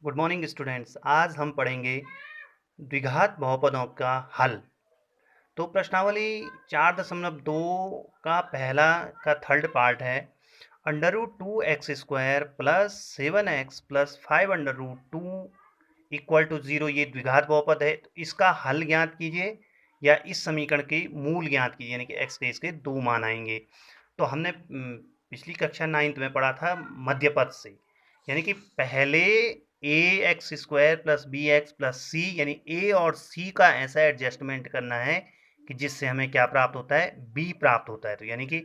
Good morning students. आज हम पढ़ेंगे द्विघात बहुपदों का हल। तो प्रश्नावली 4.2 का पहला का थर्ड पार्ट है √2x² plus 7x plus 5√2 equal to 0। ये द्विघात बहुपद है, तो इसका हल ज्ञात कीजिए या इस समीकरण के मूल ज्ञात कीजिए, यानी कि x के इसके दो मान आएंगे। तो हमने पिछली कक्षा 9th में पढ़ा था मध्यपद से, यानी कि पहले ax² plus bx plus c, यानी a और c का ऐसा एडजस्टमेंट करना है कि जिससे हमें क्या प्राप्त होता है, b प्राप्त होता है। तो यानी कि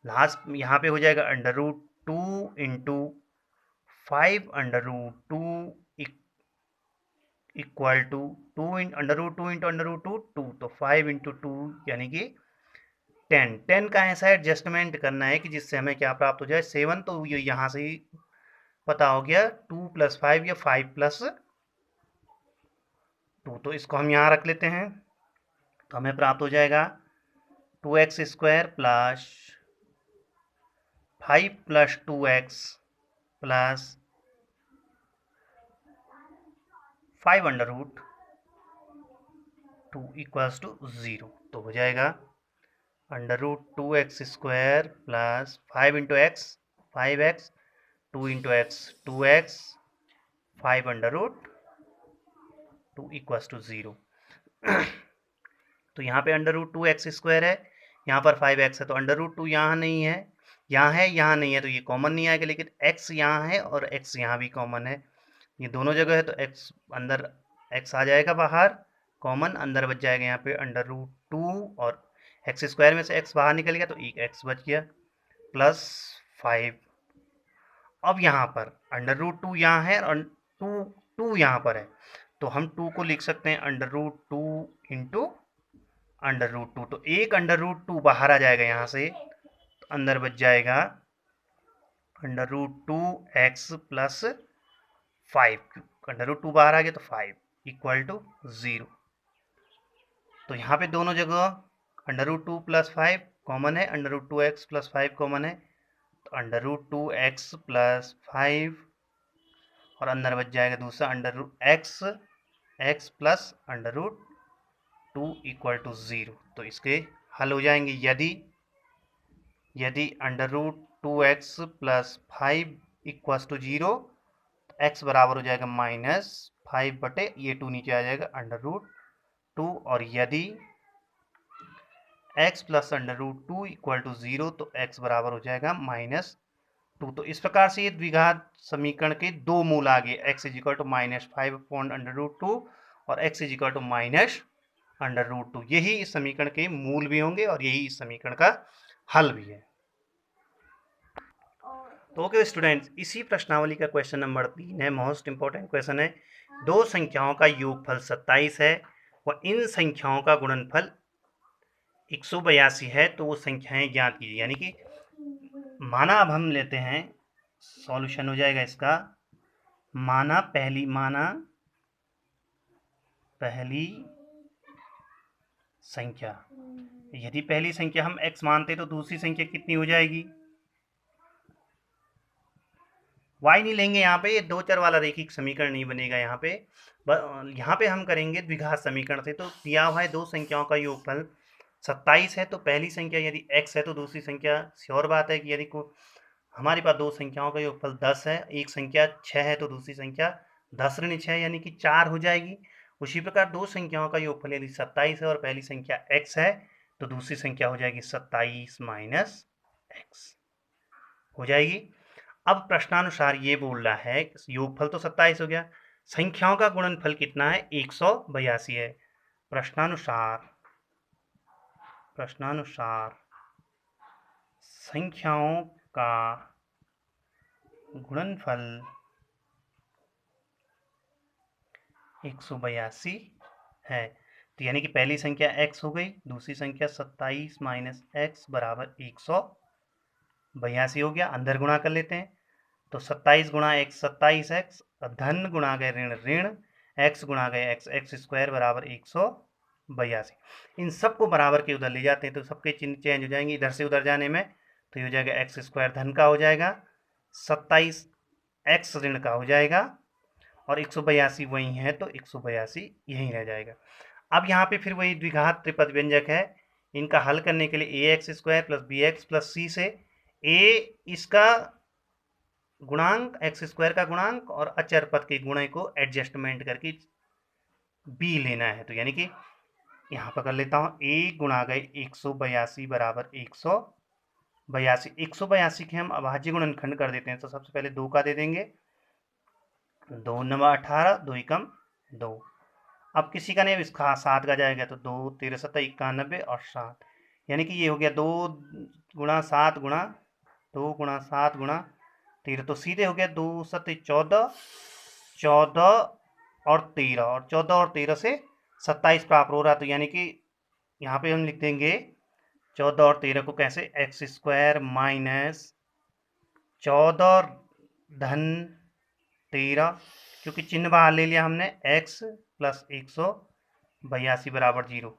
लास्ट यहाँ पे हो जाएगा √2 इंटू 5√2 इक्वल टू 2 √2 इंटू √2 2, तो 5 इंटू 2 यानी कि 10 का ऐसा एडजस्टमेंट करना है कि जिससे हमें क्या प्राप्त हो जाए, 7। तो ये यहाँ से ही पता हो गया 2 + 5 या 5 + 2, तो इसको हम यहाँ रख लेते हैं। तो हमें प्राप्त हो जाएगा 2x² plus 5 + 2x plus 5√2 equals to 0। तो हो जाएगा √2x² plus 5 into x 5x, 2 into x 2x, 5√2 equals to 0। तो यहाँ पे √2x² है, यहाँ पर 5x है, तो √2 यहाँ नहीं है, यहाँ नहीं है, तो ये कॉमन नहीं आएगा। लेकिन x यहाँ है और x यहाँ भी कॉमन है, ये दोनों जगह है, तो x अंदर x आ जाएगा बाहर, कॉमन अंदर बच जाएगा यहाँ पे √2, और x² में से x बाहर निकल गया तो एक x बच गया प्लस 5। अब यहाँ पर √2 यहाँ है और 2 यहाँ पर है, तो हम 2 को लिख सकते हैं √2 इंटू √2। तो एक √2 बाहर आ जाएगा यहाँ से, तो अंदर बच जाएगा √2x प्लस 5। √2 बाहर आ गया तो 5 इक्वल टू 0। तो यहाँ पे दोनों जगह √2 प्लस 5 कॉमन है, √2x प्लस 5 कॉमन है, तो √2x प्लस 5 और अंदर बच जाएगा दूसरा x प्लस √2 इक्वल टू 0। तो इसके हल हो जाएंगे। यदि √2x प्लस 5 इक्वल टू 0, तो x बराबर हो जाएगा -5 बटे ये 2 नीचे आ जाएगा √2, और यदि x प्लस √2 इक्वल टू 0, तो x बराबर हो जाएगा -2। तो इस प्रकार से ये द्विघात समीकरण के दो मूल आ गए, x इज इक्वल टू -5/√2 और x इज इक्वल टू -√2। यही इस समीकरण के मूल भी होंगे और यही इस समीकरण का हल भी है। तो ओके स्टूडेंट्स, इसी प्रश्नावली का क्वेश्चन नंबर 3 है, मोस्ट इंपॉर्टेंट क्वेश्चन है। दो संख्याओं का योगफल 27 है व इन संख्याओं का गुणनफल 182 है, तो वो संख्याएं ज्ञात कीजिए। यानी कि माना, अब हम लेते हैं, सॉल्यूशन हो जाएगा इसका। माना पहली संख्या, यदि पहली संख्या हम x मानते तो दूसरी संख्या कितनी हो जाएगी, y नहीं लेंगे यहाँ पे, ये दो चर वाला रेखिक समीकरण नहीं बनेगा यहाँ पे। यहाँ पे हम करेंगे द्विघात समीकरण से। तो दिया हुआ है दो संख्याओं का योगफल 27 है, तो पहली संख्या यदि x है तो दूसरी संख्या, श्योर बात है कि यदि को हमारे पास दो संख्याओं का योगफल 10 है, एक संख्या 6 है तो दूसरी संख्या 10 ऋण 6 यानी कि 4 हो जाएगी। उसी प्रकार दो संख्याओं का योगफल यदि 27 है और पहली संख्या x है, तो दूसरी संख्या हो जाएगी 27 माइनस x हो जाएगी। अब प्रश्नानुसार ये बोल रहा है योगफल तो 27 हो गया, संख्याओं का गुणनफल कितना है, 182 है। प्रश्नानुसार संख्याओं का गुणनफल 182 है। तो यानी कि पहली संख्या x हो गई, दूसरी संख्या 27 माइनस x बराबर 182 हो गया। अंदर गुणा कर लेते हैं, तो 27 गुणा x 27x, धन गुणा गए ऋण ऋण, x गुणा गए x² बराबर 182। इन सबको बराबर के उधर ले जाते हैं तो सबके चिन्ह चेंज हो जाएंगे इधर से उधर जाने में। तो ये हो जाएगा x² धन का हो जाएगा, 27x ऋण का हो जाएगा, और 182 वही है, तो 182 यहीं रह जाएगा। अब यहाँ पे फिर वही द्विघात त्रिपद व्यंजक है, इनका हल करने के लिए ax² plus bx plus c से a इसका गुणांक, x² का गुणांक और अचर पद के गुणय को एडजस्टमेंट करके b लेना है। तो यानी कि यहाँ पर कर लेता हूँ, a गुणा गए 182 बराबर 182। 182 के हम अभाज्य गुणनखंड कर देते हैं, तो सबसे पहले 2 का दे देंगे, 2 9 18, 2 एकम 2। अब किसी का नहीं, इसका 7 का जाएगा, तो 2 13 7 91 और 7, यानी कि ये हो गया 2 गुणा 7 गुणा 2 गुणा 7 गुणा 13, तो सीधे हो गया 2 7 14, 14 और 13, और 14 और 13 से 27 प्राप्त हो रहा। तो यानी कि यहाँ पे हम लिख देंगे 14 और 13 को कैसे, x² माइनस 14 धन 13, क्योंकि चिन्ह बाहर ले लिया हमने, x प्लस 182 बराबर 0,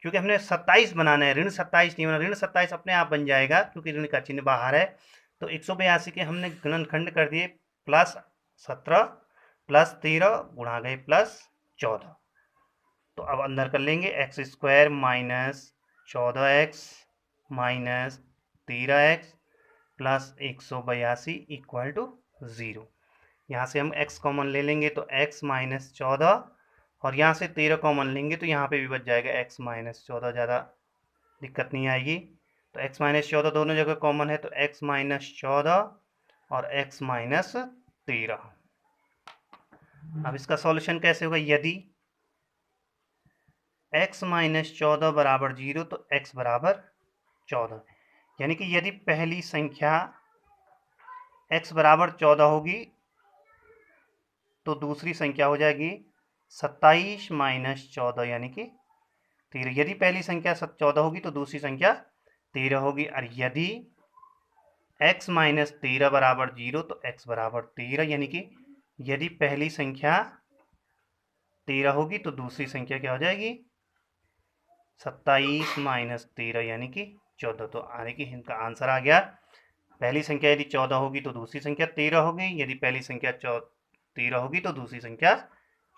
क्योंकि हमने 27 बनाना है, ऋण 27 नहीं बना, ऋण 27 अपने आप बन जाएगा क्योंकि ऋण का चिन्ह बाहर है। तो 182 के हमने गुणनखंड कर दिए, प्लस 17 प्लस 13 गुणा गए प्लस 14। तो अब अंदर कर लेंगे, x² minus 14x minus 13x plus 182 equal to 0। यहाँ से हम x कॉमन ले लेंगे तो x माइनस 14, और यहाँ से 13 कॉमन लेंगे तो यहाँ पे भी बच जाएगा x माइनस 14, ज़्यादा दिक्कत नहीं आएगी। तो x माइनस 14 दोनों जगह कॉमन है, तो x माइनस 14 और x माइनस 13। अब इसका सॉल्यूशन कैसे होगा, यदि x माइनस 14 बराबर 0 तो x बराबर 14, यानी कि यदि पहली संख्या x बराबर 14 होगी तो दूसरी संख्या हो जाएगी 27 माइनस 14 यानी कि 13। यदि पहली संख्या 14 होगी तो दूसरी संख्या 13 होगी, और यदि x माइनस 13 बराबर 0 तो x बराबर 13, यानी कि यदि पहली संख्या 13 होगी तो दूसरी संख्या क्या हो जाएगी, 27 माइनस 13 यानी कि 14। तो आने की इनका आंसर आ गया, पहली संख्या यदि 14 होगी तो दूसरी संख्या 13 होगी, यदि पहली संख्या 13 होगी तो दूसरी संख्या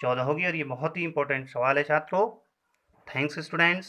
14 होगी। और ये बहुत ही इंपॉर्टेंट सवाल है छात्रों। Thanks students.